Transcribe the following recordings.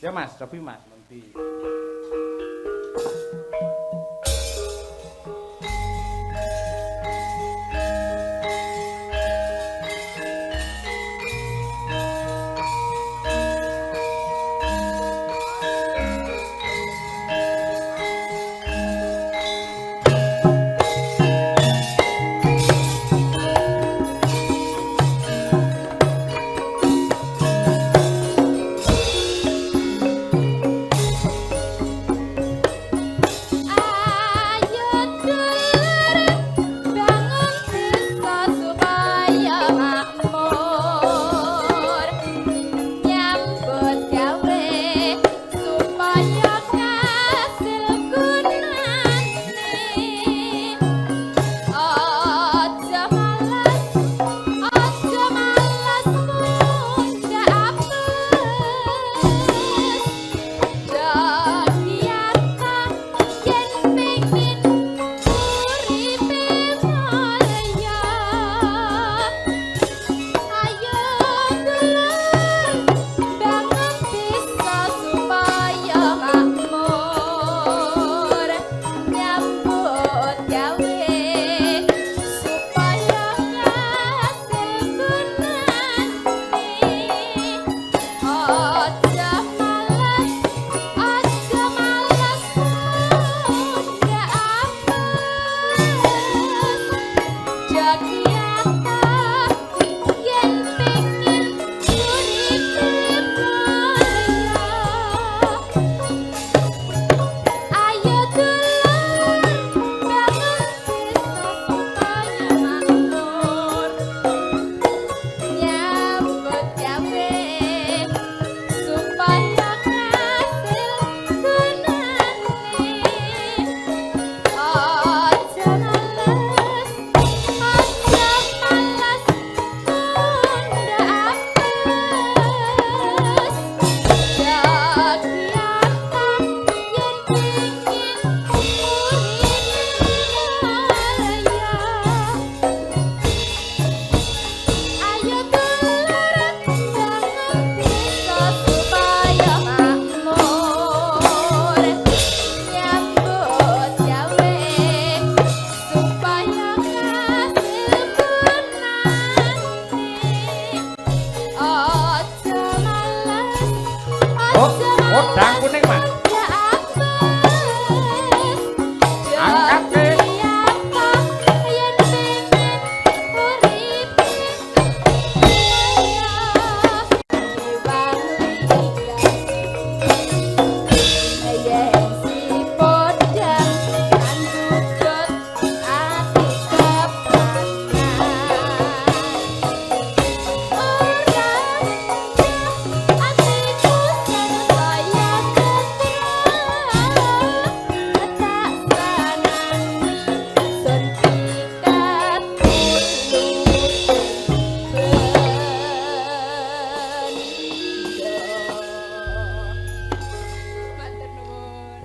Ya Mas, cobi Mas, nanti.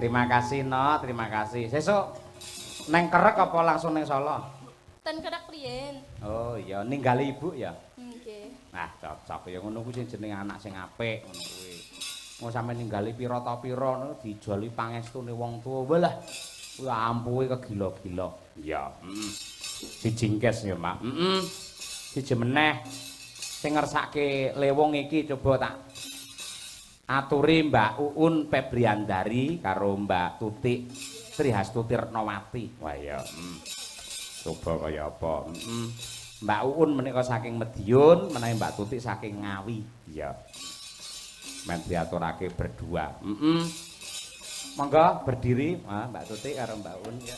Terima kasih no, terima kasih. Sesuk neng Kerek apa langsung neng Solo? Ten Kerek riyen. Oh iya, ninggali ibu ya. Nggih. Nah, cocok ya ngono kuwi sing jenenge anak sing apik ngono kuwi. Mau sampe ninggali pira ta pira ngono dijoli pangestune wong tuwa. Walah. Kuwi ampuhe kegila-gila. Iya, Si jingkes ya, Mak. Siji meneh sing ngersake lewong iki coba tak aturi Mbak Uun Febriandari karo Mbak Tutik Trihastuti Retnawati. Wah ya, coba kaya apa. Mbak Uun menika saking Madiun, menawi Mbak Tutik saking Ngawi. Iya. Men diaturake berdua. Monggo berdiri, Mbak Tutik karo Mbak Uun ya.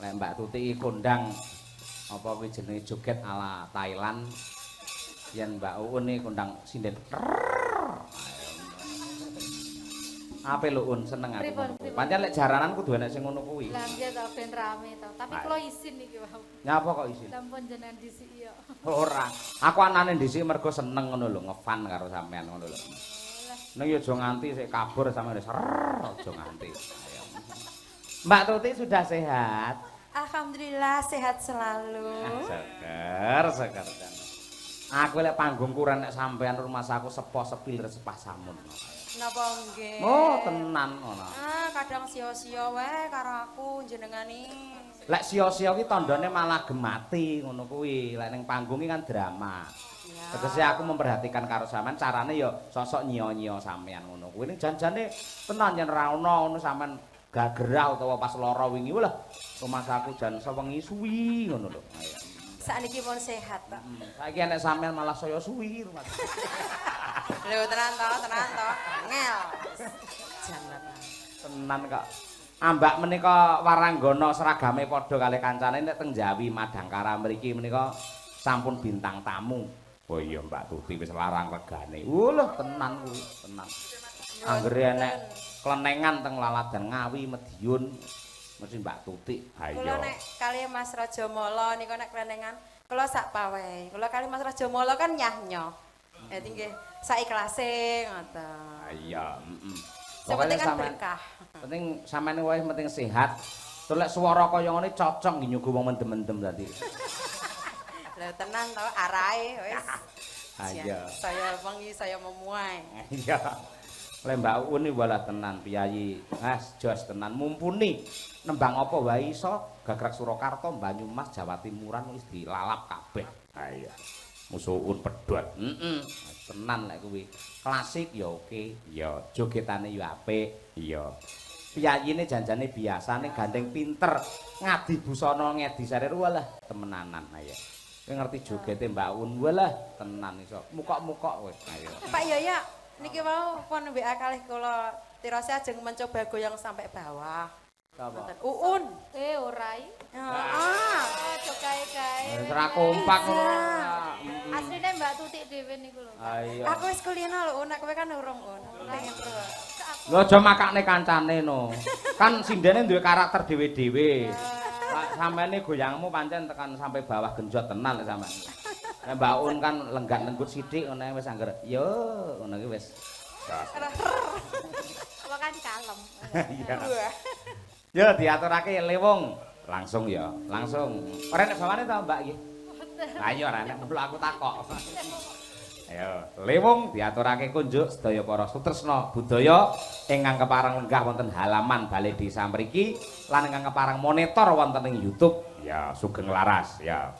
Lek Mbak Tutik kondang apa kuwi jenenge joget ala Thailand, yen Mbak Uun iki kondang sinden. Ape lho Un, seneng aku. Pancen lek jaranan kudu enek sing ngono kuwi. Lah nggih ta ben rame to. Tapi kula izin iki wau. Nyapa kok izin? Sampun jenengan dhisik ya. Ora. Aku anane dhisik mergo seneng ngono lho, ngefan karo sampean ngono lho. Ning yo aja nganti sik kabur sampean wis aja nganti. Mbak Tuti sudah sehat? Alhamdulillah sehat selalu. Seger. Aku lek panggungku nek sampean rumah aku sepo sepil sepah samun. Napa nggih? Oh, tenan ngono. Kadang sia-sia wae karo aku jenengani. Lek sia-sia ki tandane malah gemati ngono kuwi. Lek ning panggung kan drama. Tegese aku memperhatikan karo sampean carane ya sosok nyio-nyio sampean ngono kuwi. Ning janjane tenan yen ra ono ngono sampean gagerah utawa pas lara wingi lho rumah aku jan sewengi suwi ngono lho. Sakniki pun sehat, Pak. Saiki nek sampean malah saya suwi rumah. Lho tenan to. Ngel. Jangan. Tenan kok. Ambak menika waranggana seragame padha kalih kancane nek teng Jawi Madangkara mriki menika sampun bintang tamu. Oh iya Mbak Tuti wis larang regane. Lho tenan kuwi, tenan. Anggere enek klenengan teng Laladan Ngawi Madiun mesti Mbak Tuti. Ha iya. Kula nek kali Mas Rajamala nika nek klenengan kula sak pawehe. Kula kali Mas Rajamala kan nyah-nyoh. Dadi nggih saikhlase ngoten. Ha iya, Pokoke kan berkah. Penting sampeyan wae penting sehat. Terus lek swara kaya ngene cocok nggih nyuguh wong mendem-mendem dadi. Lho tenan to arahe wis. Iya. Saya wengi saya memuai. Iya. Lek Mbak Uun iki walah tenan piyayi. Mas jos tenan mumpuni nembang apa wae iso gagrag Surakarta, Banyumas, Jawa Timuran wis dilalap kabeh. Ha iya. Musuh Uun pedhot. Tenan lek kuwi. Klasik ya oke, ya jogetane ya apik, iya. Piyayine janjane biasane gandeng pinter, ngadi busana ngedi sarir walah temenanan ayo. Kowe ngerti jogete Mbak Un walah tenan iso. Mukok-mukok wis ayo. Pak Yoyo niki mau pun WA kalih kula tirose ajeng mencoba goyang sampai bawah. Sapa? Uun. Orai. Aja kae-kae. Wis ra kompak ngono. Asline Mbak Tutik dhewe niku lho. Ayo. Aku wis kulino lho, nek kowe kan urung Un. Pengen terus. Lho aja makakne kancane no. Kan sindene duwe karakter dhewe-dhewe. Sampeyan goyangmu pancen tekan sampai bawah genjot tenan lek sampean. Nek Mbak Un kan lenggak lenggut sithik ngene wis angger. Yo ngono ki wis. Kula kan kalem. Iya. Yo diaturake lewung. Langsung ya, langsung. Ora nek bawane ta Mbak iki? Ayo ora nek mulu aku takok. Ayo, lewung diaturake kunjuk sedaya para sutresna budaya ingkang kepareng lenggah wonten halaman Balai Desa mriki lan ingkang kepareng monitor wonten ing YouTube. Ya, sugeng laras ya.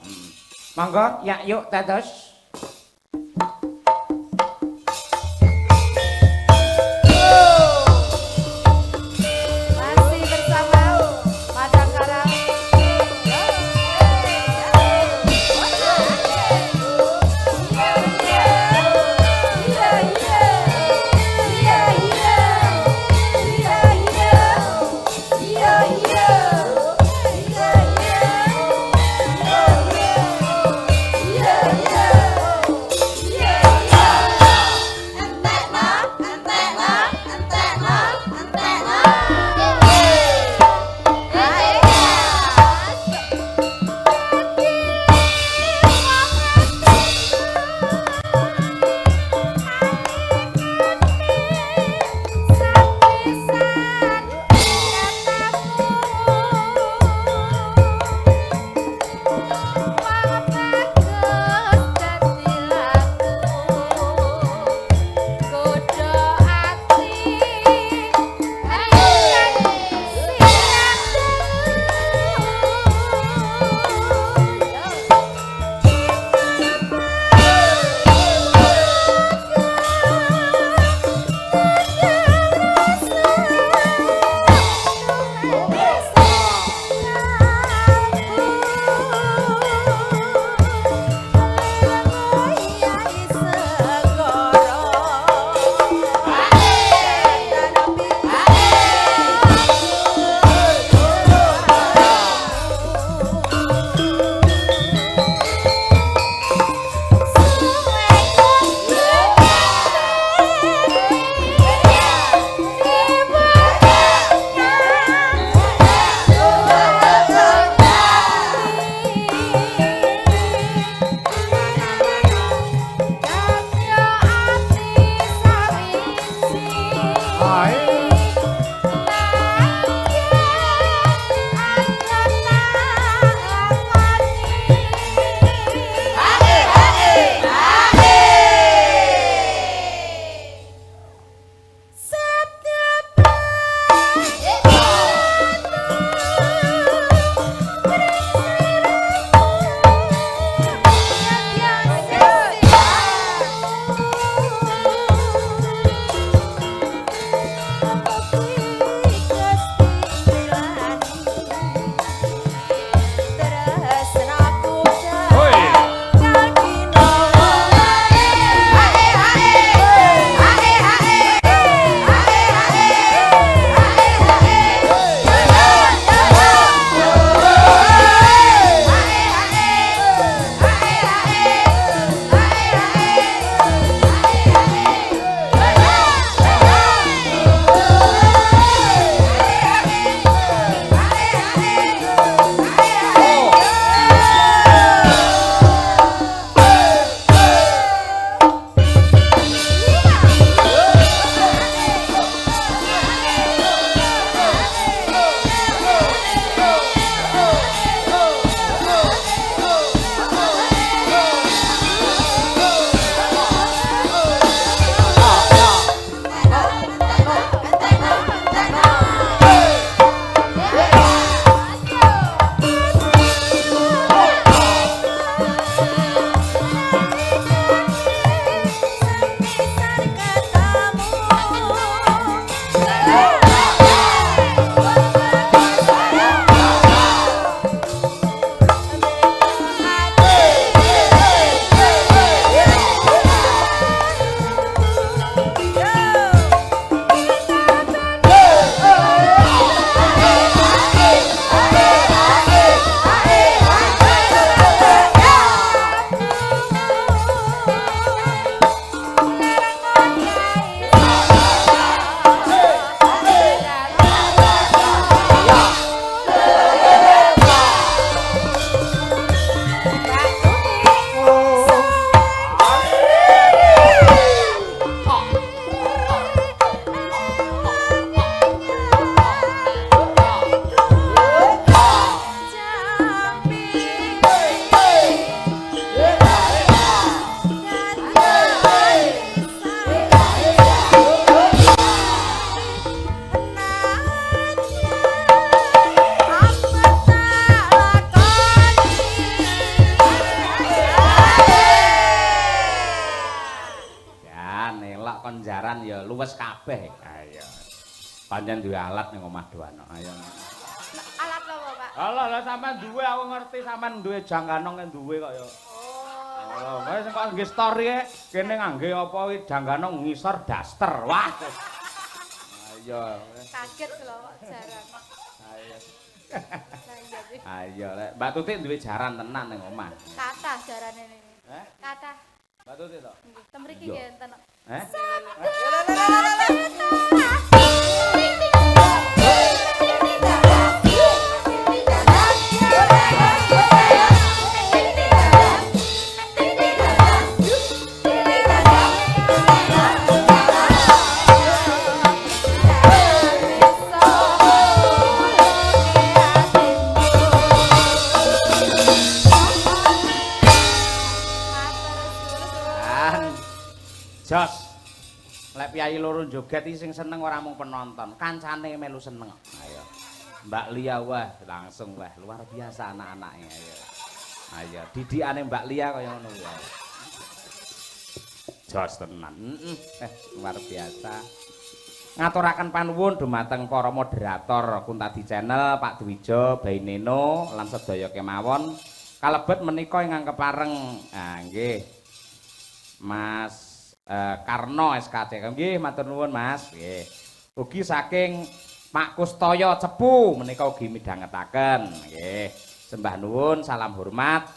Monggo, ya yuk tetes. Masih bersama Madangkara. Yeah. takon jaran ya luwes kabeh. Ayo. Pancen duwe alat ning omah doano. Ayo. Alat apa, Pak? Alah lah sampean duwe aku ngerti sampean duwe jangganong duwe kok ya. Oh, kowe sing kok nggih story kene ngangge apa iki jangganong ngisor daster. Wah. Ayo. Kaget lho kok jaran. Ayo. Lah iya sih. Ayo lek Mbak Tutik duwe jaran tenan ning omah. Kathah jarane niki. Heh? Kathah. Mbak Tutik to? Nggih, tem mriki Iya. nggih enten. Heh? Jos. Lek piyayi loro joget iki sing seneng ora mung penonton, kancane melu seneng. Ayo. Mbak Lia wah langsung wah luar biasa anak-anake. Ayo. Ayo, didikane Mbak Lia kaya ngono wae. Jos tenan. Luar biasa. Ngaturaken panuwun dumateng para moderator Kuntadi Channel, Pak Dwijo, Baineno lan sedaya kemawon. Kalebet menika ingkang kepareng. Ah nggih. Mas Karno SKC. Nggih, matur nuwun Mas. Nggih. Ugi saking Pak Kustoyo Cepu menika ugi midhangetaken. Nggih. Sembah nuwun, salam hormat.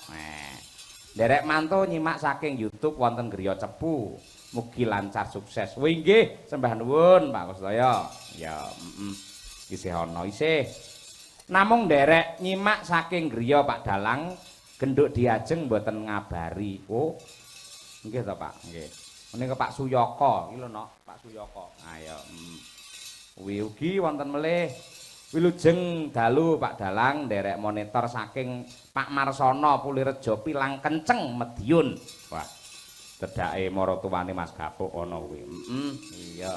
Nderek mantu nyimak saking YouTube wonten griya Cepu. Mugi lancar sukses. Wih nggih, sembah nuwun Pak Kustoyo. Ya, isih ana isih. Namung nderek nyimak saking griya Pak Dalang genduk diajeng mboten ngabari. Oh. Nggih to Pak, nggih. Menika Pak Suyoko, iki lho no, Pak Suyoko. Ayo. Kuwi ugi wonten melih wilujeng dalu Pak Dalang nderek monitor saking Pak Marsono Pulirejo Pilang Kenceng Mediun. Wah. Cedhake maratuwane Mas Gapuk ana kuwi. Iya.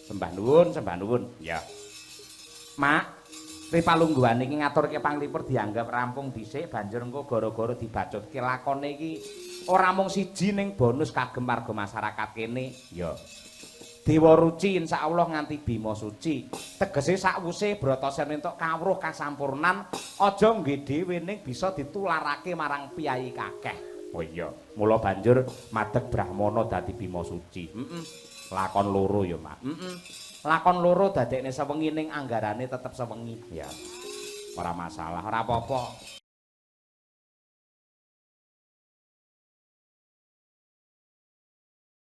Sembah nuwun. Ya. Mak, Ripalungguhan iki ngaturke panglipur dianggap rampung dhisik banjur engko gara-gara dibacutke lakone iki ora mung siji ning bonus kagem warga masyarakat kene ya Dewa Ruci insyaallah nganti Bima Suci tegese sakwuse Bratasena entuk kawruh kasampurnan aja nggih dhewe ning bisa ditularake marang piyayi kakeh. Oh iya mula banjur madeg Brahmana dadi Bima Suci. Lakon loro ya Mak. Lakon loro dadekne sewengi ning anggarane tetep sewengi ya. Ora masalah, ora apa-apa.